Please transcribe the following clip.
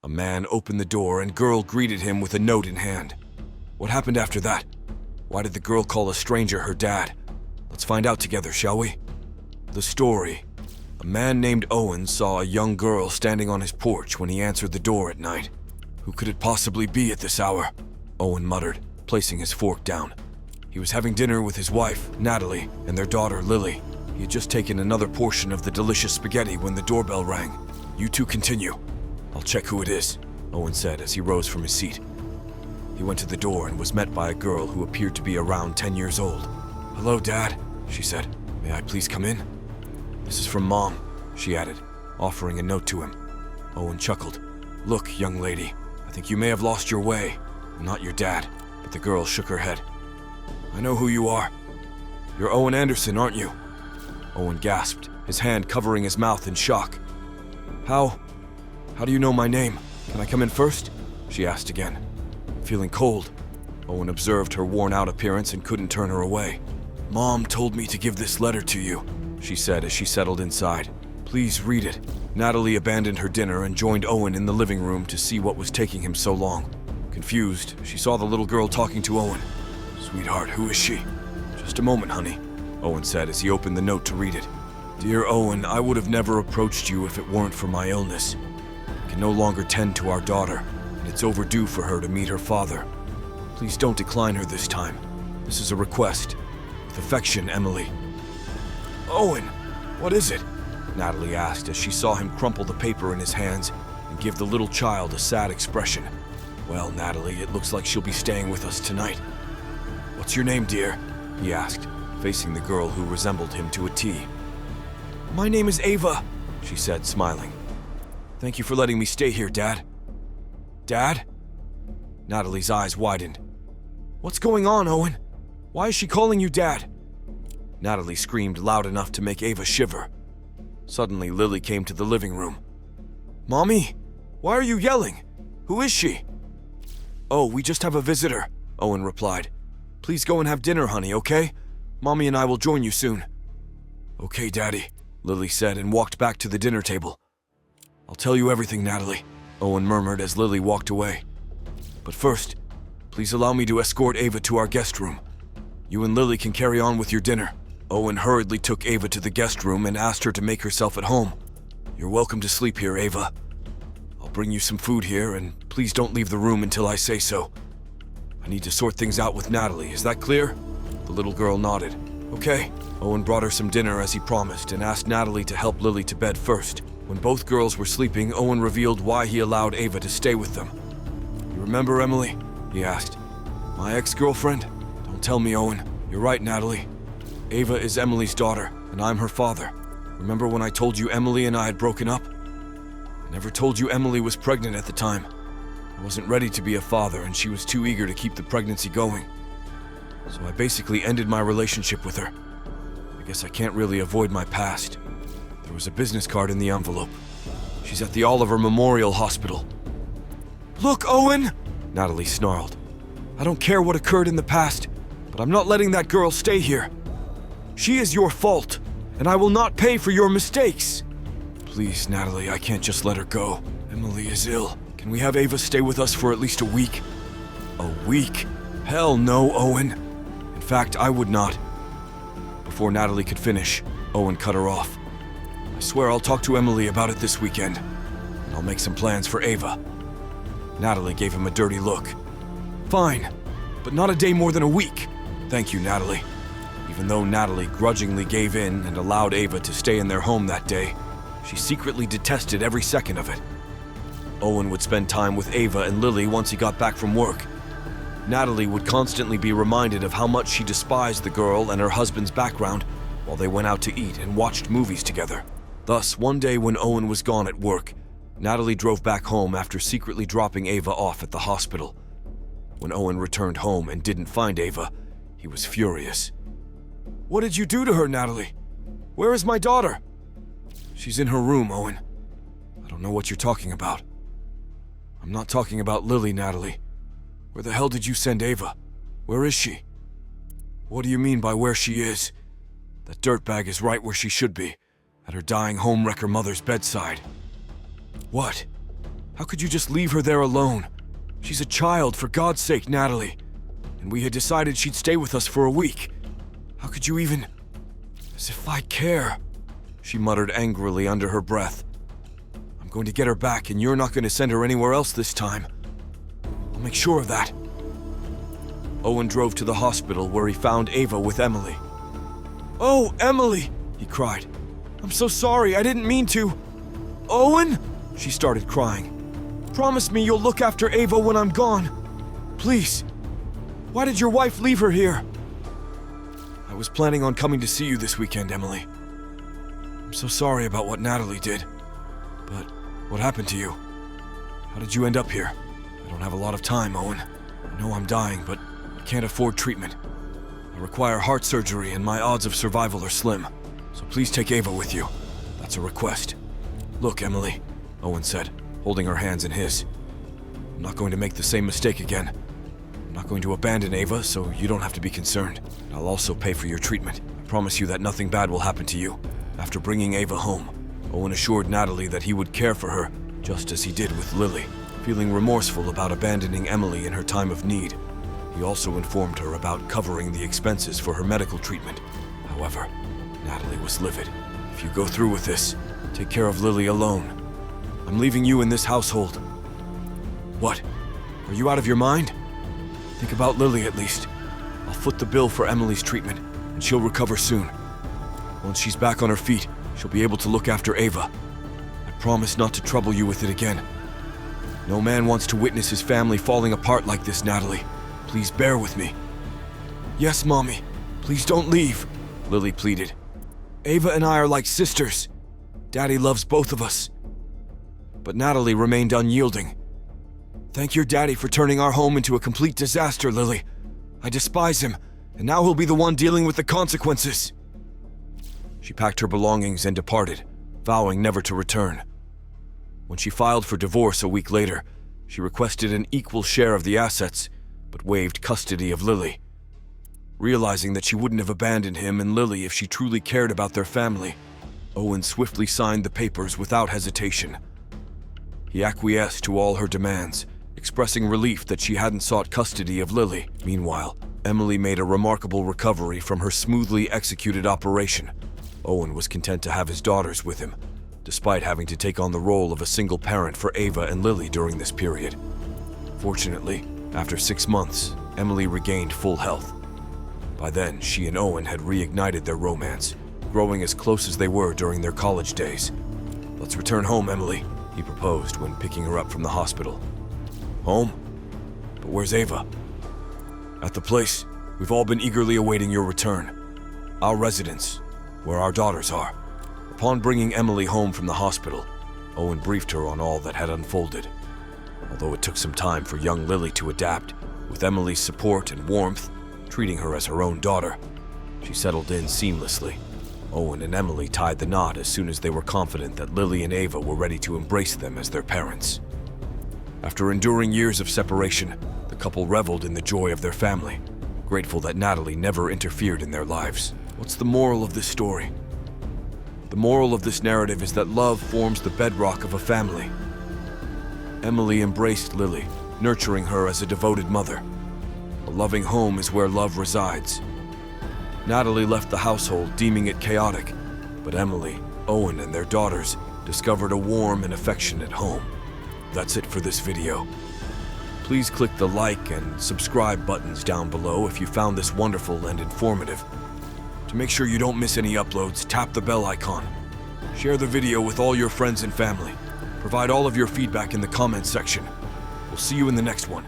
A man opened the door and girl greeted him with a note in hand. What happened after that? Why did the girl call a stranger her dad? Let's find out together, shall we? The story. A man named Owen saw a young girl standing on his porch when he answered the door at night. Who could it possibly be at this hour? Owen muttered, placing his fork down. He was having dinner with his wife, Natalie, and their daughter, Lily. He had just taken another portion of the delicious spaghetti when the doorbell rang. You two continue. I'll check who it is, Owen said as he rose from his seat. He went to the door and was met by a girl who appeared to be around 10 years old. Hello, Dad, she said. May I please come in? This is from Mom, she added, offering a note to him. Owen chuckled. Look, young lady, I think you may have lost your way. I'm not your dad, but the girl shook her head. I know who you are. You're Owen Anderson, aren't you? Owen gasped, his hand covering his mouth in shock. How do you know my name? Can I come in first? She asked again. Feeling cold, Owen observed her worn-out appearance and couldn't turn her away. Mom told me to give this letter to you, she said as she settled inside. Please read it. Natalie abandoned her dinner and joined Owen in the living room to see what was taking him so long. Confused, she saw the little girl talking to Owen. Sweetheart, who is she? Just a moment, honey, Owen said as he opened the note to read it. Dear Owen, I would have never approached you if it weren't for my illness. I can no longer tend to our daughter, and it's overdue for her to meet her father. Please don't decline her this time. This is a request. With affection, Emily. Owen, what is it? Natalie asked as she saw him crumple the paper in his hands and give the little child a sad expression. Well, Natalie, it looks like she'll be staying with us tonight. What's your name, dear? He asked, facing the girl who resembled him to a T. My name is Ava, she said, smiling. Thank you for letting me stay here, Dad. Dad? Natalie's eyes widened. What's going on, Owen? Why is she calling you Dad? Natalie screamed loud enough to make Ava shiver. Suddenly, Lily came to the living room. Mommy, why are you yelling? Who is she? Oh, we just have a visitor, Owen replied. Please go and have dinner, honey, okay? Mommy and I will join you soon. Okay, Daddy, Lily said and walked back to the dinner table. I'll tell you everything, Natalie, Owen murmured as Lily walked away. But first, please allow me to escort Ava to our guest room. You and Lily can carry on with your dinner. Owen hurriedly took Ava to the guest room and asked her to make herself at home. You're welcome to sleep here, Ava. I'll bring you some food here, and please don't leave the room until I say so. I need to sort things out with Natalie, is that clear? The little girl nodded. Okay. Owen brought her some dinner as he promised and asked Natalie to help Lily to bed first. When both girls were sleeping, Owen revealed why he allowed Ava to stay with them. You remember Emily? He asked. My ex-girlfriend? Don't tell me, Owen. You're right, Natalie. Ava is Emily's daughter, and I'm her father. Remember when I told you Emily and I had broken up? I never told you Emily was pregnant at the time. I wasn't ready to be a father, and she was too eager to keep the pregnancy going. So I basically ended my relationship with her. I guess I can't really avoid my past. There was a business card in the envelope. She's at the Oliver Memorial Hospital. Look, Owen! Natalie snarled. I don't care what occurred in the past, but I'm not letting that girl stay here. She is your fault, and I will not pay for your mistakes. Please, Natalie, I can't just let her go. Emily is ill. Can we have Ava stay with us for at least a week? A week? Hell no, Owen. In fact, I would not. Before Natalie could finish, Owen cut her off. I swear I'll talk to Emily about it this weekend, and I'll make some plans for Ava. Natalie gave him a dirty look. Fine, but not a day more than a week. Thank you, Natalie. Even though Natalie grudgingly gave in and allowed Ava to stay in their home that day, she secretly detested every second of it. Owen would spend time with Ava and Lily once he got back from work. Natalie would constantly be reminded of how much she despised the girl and her husband's background while they went out to eat and watched movies together. Thus, one day when Owen was gone at work, Natalie drove back home after secretly dropping Ava off at the hospital. When Owen returned home and didn't find Ava, he was furious. What did you do to her, Natalie? Where is my daughter? She's in her room, Owen. I don't know what you're talking about. I'm not talking about Lily, Natalie. Where the hell did you send Ava? Where is she? What do you mean by where she is? That dirtbag is right where she should be, at her dying homewrecker mother's bedside. What? How could you just leave her there alone? She's a child, for God's sake, Natalie. And we had decided she'd stay with us for a week. How could you even... As if I care, she muttered angrily under her breath. I'm going to get her back, and you're not going to send her anywhere else this time. I'll make sure of that. Owen drove to the hospital where he found Ava with Emily. Oh, Emily, he cried. I'm so sorry, I didn't mean to. Owen? She started crying. Promise me you'll look after Ava when I'm gone. Please. Why did your wife leave her here? I was planning on coming to see you this weekend, Emily. I'm so sorry about what Natalie did. But what happened to you? How did you end up here? I don't have a lot of time, Owen. I know I'm dying, but I can't afford treatment. I require heart surgery and my odds of survival are slim. So please take Ava with you. That's a request. Look, Emily, Owen said, holding her hands in his. I'm not going to make the same mistake again. I'm not going to abandon Ava, so you don't have to be concerned. I'll also pay for your treatment. I promise you that nothing bad will happen to you. After bringing Ava home, Owen assured Natalie that he would care for her, just as he did with Lily, feeling remorseful about abandoning Emily in her time of need. He also informed her about covering the expenses for her medical treatment. However, Natalie was livid. If you go through with this, take care of Lily alone. I'm leaving you in this household. What? Are you out of your mind? Think about Lily at least. I'll foot the bill for Emily's treatment, and she'll recover soon. Once she's back on her feet, she'll be able to look after Ava. I promise not to trouble you with it again. No man wants to witness his family falling apart like this, Natalie. Please bear with me. Yes, Mommy. Please don't leave, Lily pleaded. Ava and I are like sisters. Daddy loves both of us. But Natalie remained unyielding. Thank your daddy for turning our home into a complete disaster, Lily. I despise him, and now he'll be the one dealing with the consequences. She packed her belongings and departed, vowing never to return. When she filed for divorce a week later, she requested an equal share of the assets, but waived custody of Lily. Realizing that she wouldn't have abandoned him and Lily if she truly cared about their family, Owen swiftly signed the papers without hesitation. He acquiesced to all her demands, expressing relief that she hadn't sought custody of Lily. Meanwhile, Emily made a remarkable recovery from her smoothly executed operation. Owen was content to have his daughters with him, despite having to take on the role of a single parent for Ava and Lily during this period. Fortunately, after 6 months, Emily regained full health. By then, she and Owen had reignited their romance, growing as close as they were during their college days. Let's return home, Emily, he proposed when picking her up from the hospital. Home? But where's Ava? At the place. We've all been eagerly awaiting your return. Our residence, where our daughters are. Upon bringing Emily home from the hospital, Owen briefed her on all that had unfolded. Although it took some time for young Lily to adapt, with Emily's support and warmth, treating her as her own daughter, she settled in seamlessly. Owen and Emily tied the knot as soon as they were confident that Lily and Ava were ready to embrace them as their parents. After enduring years of separation, the couple reveled in the joy of their family, grateful that Natalie never interfered in their lives. What's the moral of this story? The moral of this narrative is that love forms the bedrock of a family. Emily embraced Lily, nurturing her as a devoted mother. A loving home is where love resides. Natalie left the household deeming it chaotic, but Emily, Owen, and their daughters discovered a warm and affectionate home. That's it for this video. Please click the like and subscribe buttons down below if you found this wonderful and informative. To make sure you don't miss any uploads, tap the bell icon. Share the video with all your friends and family. Provide all of your feedback in the comments section. We'll see you in the next one.